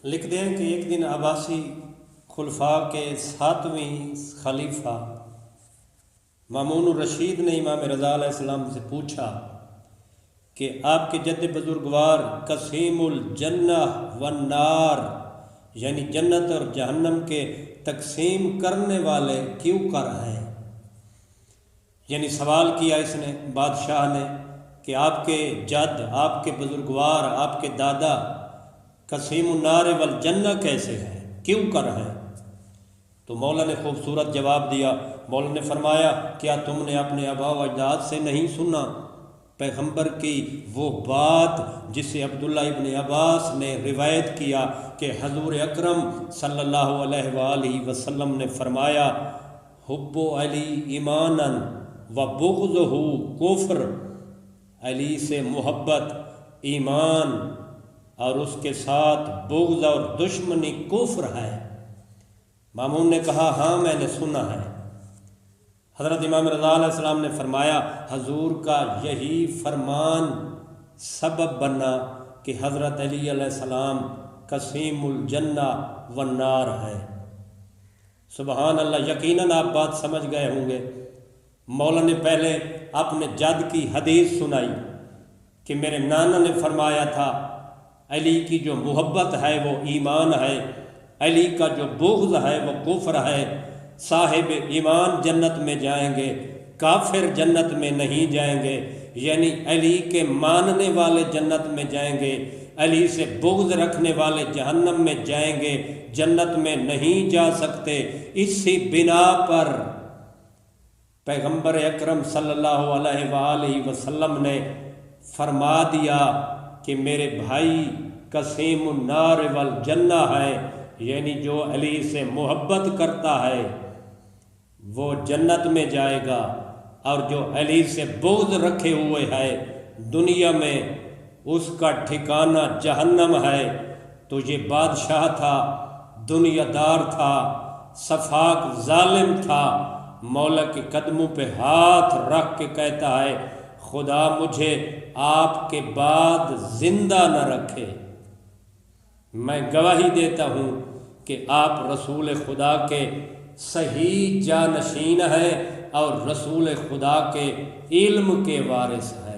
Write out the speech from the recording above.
لکھتے ہیں کہ ایک دن عباسی خلفاء کے 7ویں خلیفہ مامون الرشید نے امام رضا علیہ السلام سے پوچھا کہ آپ کے جد بزرگوار قسیم الجنہ والنار یعنی جنت اور جہنم کے تقسیم کرنے والے کیوں کر ہیں؟ یعنی سوال کیا اس نے بادشاہ نے کہ آپ کے جد، آپ کے بزرگوار، آپ کے دادا قسیم النار والجنہ کیسے ہیں، کیوں کر ہیں؟ تو مولا نے خوبصورت جواب دیا۔ مولا نے فرمایا کیا تم نے اپنے آباء و اجداد سے نہیں سنا پیغمبر کی وہ بات جسے عبداللہ ابن عباس نے روایت کیا کہ حضور اکرم صلی اللہ علیہ وآلہ وسلم نے فرمایا حب علی ایمانا و بغضہ کفر، علی سے محبت ایمان اور اس کے ساتھ بغض اور دشمنی کفر ہے۔ مامون نے کہا ہاں میں نے سنا ہے۔ حضرت امام رضا علیہ السلام نے فرمایا حضور کا یہی فرمان سبب بنا کہ حضرت علی علیہ السلام قسیم الجنہ والنار ہے۔ سبحان اللہ، یقیناً آپ بات سمجھ گئے ہوں گے۔ مولا نے پہلے اپنے جد کی حدیث سنائی کہ میرے نانا نے فرمایا تھا علی کی جو محبت ہے وہ ایمان ہے، علی کا جو بغض ہے وہ کفر ہے، صاحب ایمان جنت میں جائیں گے، کافر جنت میں نہیں جائیں گے، یعنی علی کے ماننے والے جنت میں جائیں گے، علی سے بغض رکھنے والے جہنم میں جائیں گے، جنت میں نہیں جا سکتے۔ اسی بنا پر پیغمبر اکرم صلی اللہ علیہ وآلہ وسلم نے فرما دیا کہ میرے بھائی قسیم النار والجنہ ہے، یعنی جو علی سے محبت کرتا ہے وہ جنت میں جائے گا، اور جو علی سے بغض رکھے ہوئے ہے دنیا میں اس کا ٹھکانہ جہنم ہے۔ تو یہ بادشاہ تھا، دنیا دار تھا، سفاک ظالم تھا، مولا کے قدموں پہ ہاتھ رکھ کے کہتا ہے خدا مجھے آپ کے بعد زندہ نہ رکھے، میں گواہی دیتا ہوں کہ آپ رسول خدا کے صحیح جانشین ہیں اور رسول خدا کے علم کے وارث ہیں۔